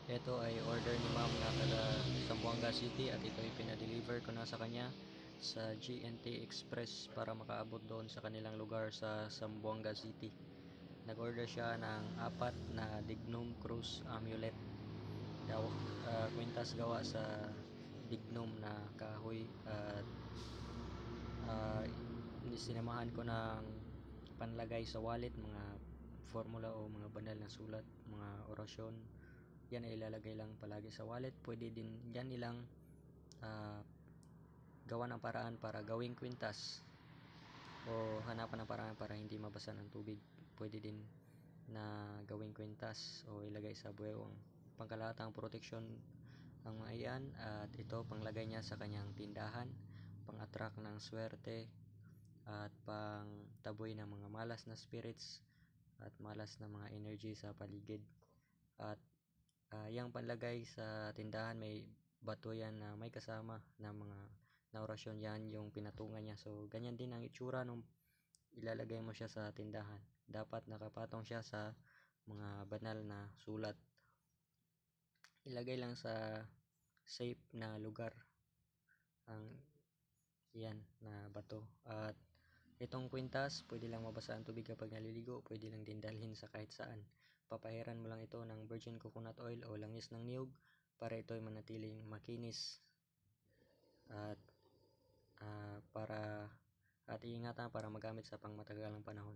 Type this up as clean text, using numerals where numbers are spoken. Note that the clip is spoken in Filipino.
Ito ay order ni ma'am na taga Zamboanga City at ito ay pinadeliver ko na sa kanya sa GNT Express para makaabot doon sa kanilang lugar sa Zamboanga City. Nag-order siya ng 4 na Dignum Cruise Amulet. Kwintas gawa sa Dignum na kahoy at sinamahan ko ng panlagay sa wallet, mga formula o mga banal na sulat, mga orasyon. Yan ay ilalagay lang palagi sa wallet. Pwede din yan ilang gawa ng paraan para gawing kwintas o hanapan ng paraan para hindi mabasa ng tubig. Pwede din na gawing kwintas o ilagay sa buwewang. Pangkalahatang proteksyon ang mga iyan, at ito panglagay niya sa kanyang tindahan, pang-attract ng swerte at pang taboy ng mga malas na spirits at malas na mga energy sa paligid. At yung panlagay sa tindahan, may bato yan na may kasama na mga na orasyon, yan yung pinatungan niya. So ganyan din ang itsura nung ilalagay mo siya sa tindahan. Dapat nakapatong siya sa mga banal na sulat. Ilagay lang sa safe na lugar ang yan na bato. At itong kwintas, pwede lang mabasa ang tubig kapag naliligo, pwede lang din dalhin sa kahit saan. Papahiran mo lang ito ng virgin coconut oil o langis ng niyog para ito ay manatiling makinis at iingatan para magamit sa pangmatagalang panahon.